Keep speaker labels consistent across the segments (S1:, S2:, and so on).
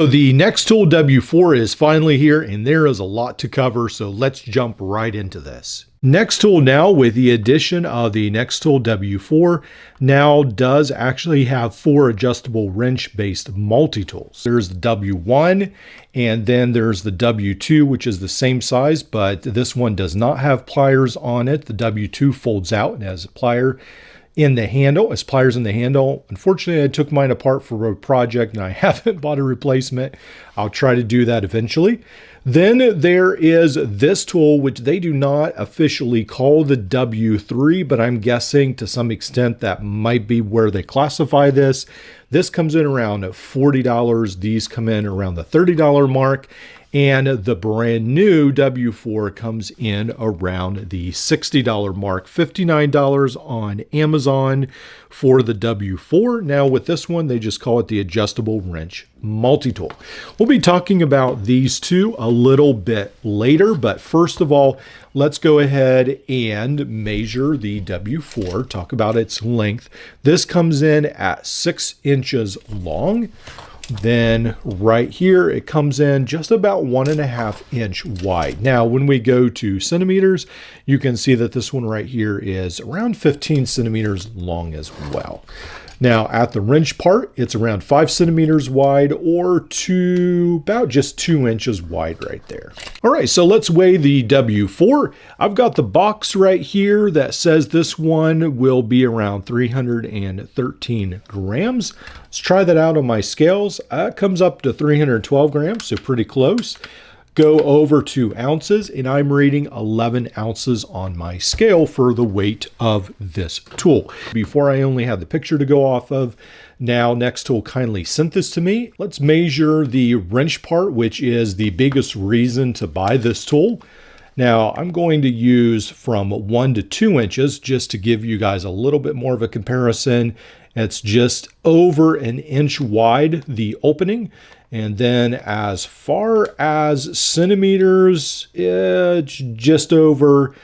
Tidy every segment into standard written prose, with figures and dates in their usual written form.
S1: So the Nextool W4 is finally here, and there is a lot to cover, so let's jump right into this. Nextool now, with the addition of the Nextool W4, now does actually have 4 adjustable wrench-based multi-tools. There's the W1, and then there's the W2, which is the same size, but this one does not have pliers on it. The W2 folds out and has a plier in the handle, as pliers in the handle. Unfortunately, I took mine apart for a project and I haven't bought a replacement. I'll try to do that eventually. Then there is this tool, which they do not officially call the W3, but I'm guessing to some extent that might be where they classify this. This comes in around $40. These come in around the $30 mark. And the brand new W4 comes in around the $60 mark, $59 on Amazon for the W4. Now with this one, they just call it the adjustable wrench multi-tool. We'll be talking about these two a little bit later, but first of all, let's go ahead and measure the W4, talk about its length. This comes in at 6 inches long. Then right here, it comes in just about 1.5 inch wide. Now, when we go to centimeters, you can see that this one right here is around 15 centimeters long as well. Now, at the wrench part, it's around 5 centimeters wide, or about just 2 inches wide right there. All right, so let's weigh the W4. I've got the box right here that says this one will be around 313 grams. Let's try that out on my scales. It comes up to 312 grams, so pretty close. Go over to ounces, and I'm reading 11 ounces on my scale for the weight of this tool. Before, I only had the picture to go off of. Now Nextool kindly sent this to me. Let's measure the wrench part, which is the biggest reason to buy this tool. Now I'm going to use from 1 to 2 inches just to give you guys a little bit more of a comparison. It's just over 1 inch wide, the opening. And then as far as centimeters, it's just over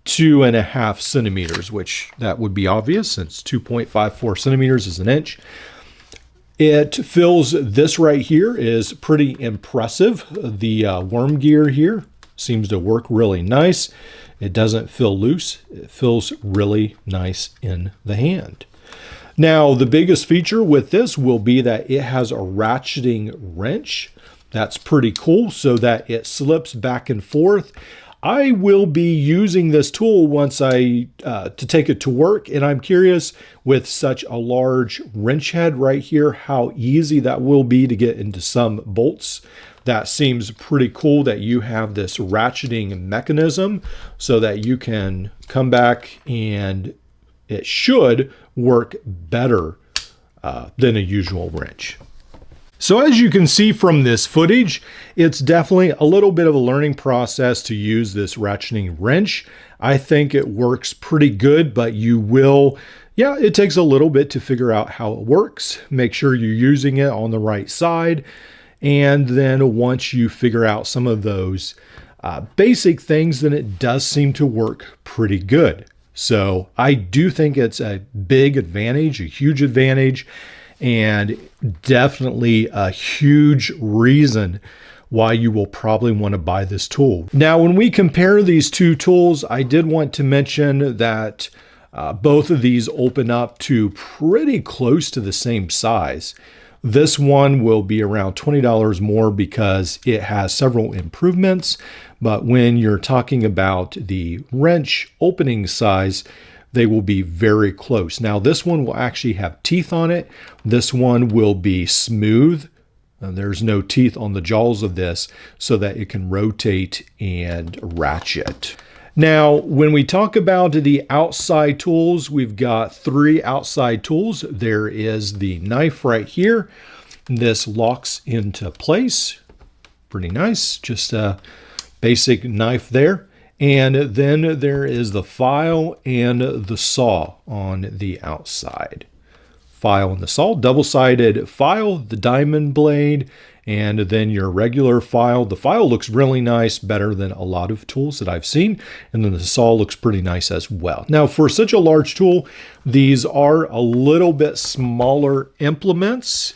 S1: 2.5 centimeters, which that would be obvious since 2.54 centimeters is 1 inch. It feels, this right here is pretty impressive. The worm gear here seems to work really nice. It doesn't feel loose. It feels really nice in the hand. Now, the biggest feature with this will be that it has a ratcheting wrench. That's pretty cool, so that it slips back and forth. I will be using this tool once to take it to work, and I'm curious with such a large wrench head right here, how easy that will be to get into some bolts. That seems pretty cool that you have this ratcheting mechanism so that you can come back and it should work better than a usual wrench. So as you can see from this footage, it's definitely a little bit of a learning process to use this ratcheting wrench. I think it works pretty good, but it takes a little bit to figure out how it works. Make sure you're using it on the right side. And then once you figure out some of those basic things, then it does seem to work pretty good. So I do think it's a big advantage, a huge advantage, and definitely a huge reason why you will probably want to buy this tool. Now, when we compare these two tools, I did want to mention that both of these open up to pretty close to the same size. This one will be around $20 more because it has several improvements. But when you're talking about the wrench opening size, they will be very close. Now, this one will actually have teeth on it. This one will be smooth. There's no teeth on the jaws of this so that it can rotate and ratchet. Now, when we talk about the outside tools, we've got 3 outside tools. There is the knife right here. This locks into place. Pretty nice, just a basic knife there. And then there is the file and the saw on the outside. File and the saw, double-sided file, the diamond blade, and then your regular file. The file looks really nice, better than a lot of tools that I've seen. And then the saw looks pretty nice as well. Now, for such a large tool, these are a little bit smaller implements,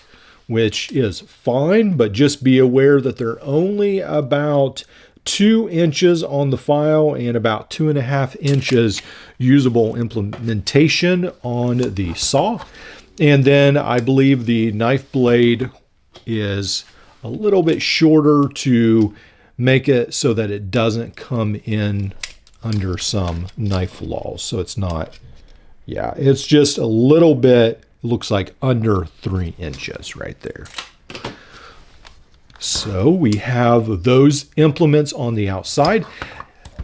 S1: which is fine, but just be aware that they're only about 2 inches on the file and about 2.5 inches usable implementation on the saw. And then I believe the knife blade is a little bit shorter to make it so that it doesn't come in under some knife flaws. So it's not, yeah, it's just a little bit, it looks like under 3 inches right there. So we have those implements on the outside.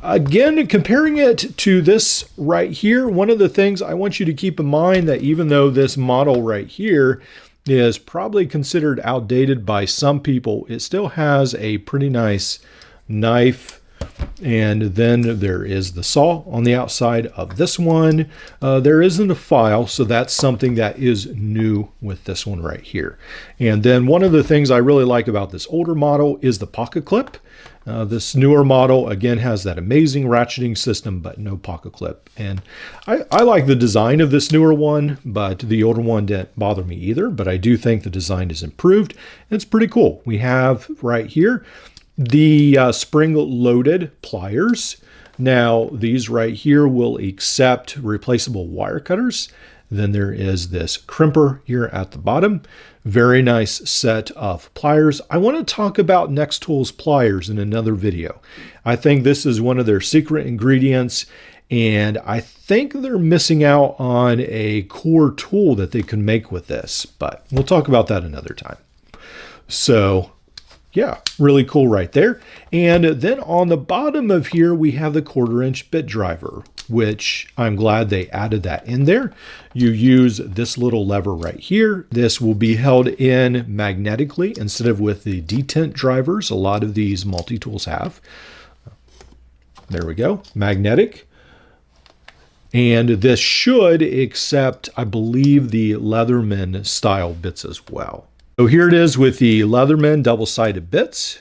S1: Again, comparing it to this right here, one of the things I want you to keep in mind that even though this model right here is probably considered outdated by some people, it still has a pretty nice knife. And then there is the saw on the outside of this one. There isn't a file, so that's something that is new with this one right here. And then one of the things I really like about this older model is the pocket clip. This newer model, again, has that amazing ratcheting system, but no pocket clip. And I like the design of this newer one, but the older one didn't bother me either. But I do think the design is improved. It's pretty cool. We have right here the spring-loaded pliers. Now, these right here will accept replaceable wire cutters. Then there is this crimper here at the bottom. Very nice set of pliers. I want to talk about Nextool's pliers in another video. I think this is one of their secret ingredients, and I think they're missing out on a core tool that they can make with this, but we'll talk about that another time. So yeah, really cool right there. And then on the bottom of here, we have the 1/4-inch bit driver, which I'm glad they added that in there. You use this little lever right here. This will be held in magnetically instead of with the detent drivers a lot of these multi-tools have. There we go, magnetic. And this should accept, I believe, the Leatherman style bits as well. So here it is with the Leatherman double-sided bits.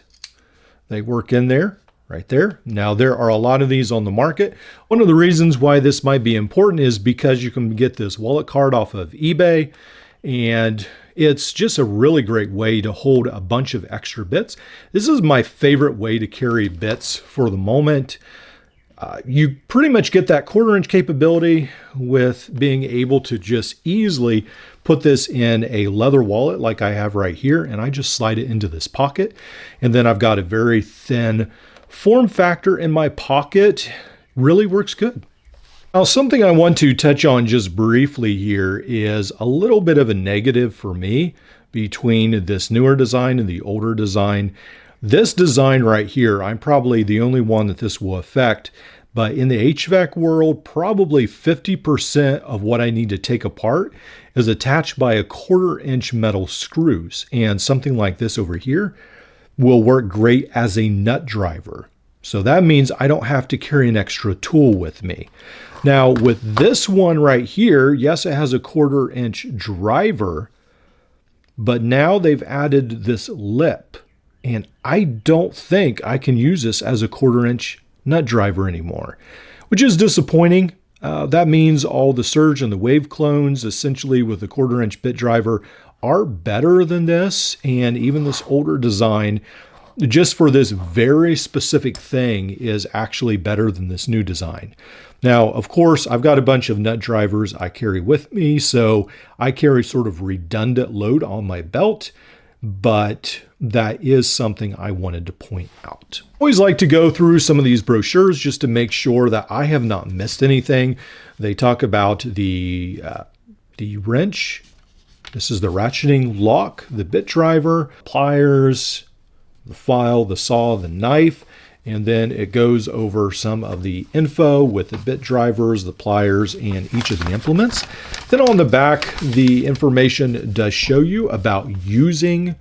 S1: They work in there, right there. Now there are a lot of these on the market. One of the reasons why this might be important is because you can get this wallet card off of eBay, and it's just a really great way to hold a bunch of extra bits. This is my favorite way to carry bits for the moment. You pretty much get that 1/4-inch capability with being able to just easily put this in a leather wallet like I have right here, and I just slide it into this pocket. And then I've got a very thin form factor in my pocket. Really works good. Now, something I want to touch on just briefly here is a little bit of a negative for me between this newer design and the older design. This design right here, I'm probably the only one that this will affect, but in the HVAC world, probably 50% of what I need to take apart is attached by a 1/4-inch metal screws. And something like this over here will work great as a nut driver. So that means I don't have to carry an extra tool with me. Now with this one right here, yes, it has a 1/4-inch driver, but now they've added this lip. And I don't think I can use this as a 1/4-inch nut driver anymore, which is disappointing. That means all the surge and the wave clones, essentially with the 1/4-inch bit driver, are better than this. And even this older design, just for this very specific thing, is actually better than this new design. Now, of course, I've got a bunch of nut drivers I carry with me, so I carry sort of redundant load on my belt, but that is something I wanted to point out. I always like to go through some of these brochures just to make sure that I have not missed anything. They talk about the wrench. This is the ratcheting lock, the bit driver, pliers, the file, the saw, the knife, and then it goes over some of the info with the bit drivers, the pliers, and each of the implements. Then on the back, the information does show you about using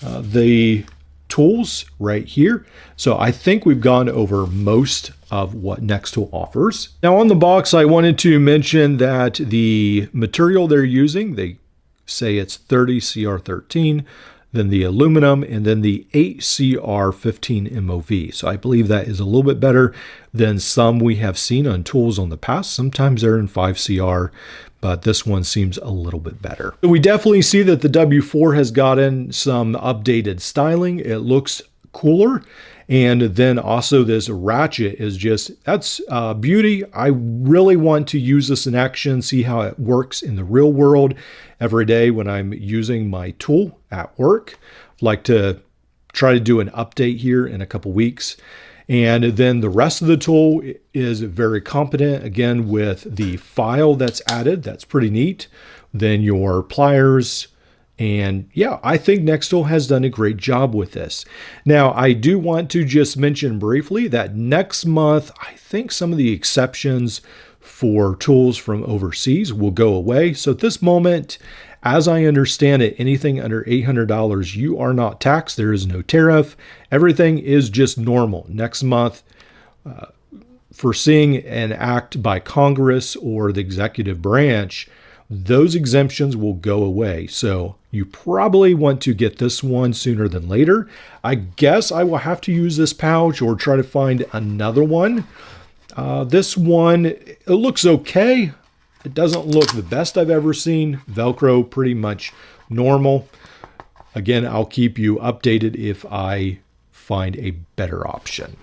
S1: the tools right here. So I think we've gone over most of what Nextool offers. Now on the box, I wanted to mention that the material they're using, they say it's 30 CR13. then the aluminum, and then the 8CR15 MOV. So I believe that is a little bit better than some we have seen on tools on the past. Sometimes they're in 5CR, but this one seems a little bit better. We definitely see that the W4 has gotten some updated styling. It looks cooler. And then also this ratchet is just, that's beauty. I really want to use this in action, see how it works in the real world every day when I'm using my tool at work. I'd like to try to do an update here in a couple weeks. And then the rest of the tool is very competent, again, with the file that's added. That's pretty neat. Then your pliers. And yeah, I think Nextool has done a great job with this. Now, I do want to just mention briefly that next month, I think some of the exceptions for tools from overseas will go away. So at this moment, as I understand it, anything under $800, you are not taxed. There is no tariff. Everything is just normal. Next month, foreseeing an act by Congress or the executive branch, those exemptions will go away. So you probably want to get this one sooner than later. I guess I will have to use this pouch or try to find another one. This one, it looks okay. It doesn't look the best I've ever seen. Velcro pretty much normal. Again, I'll keep you updated if I find a better option.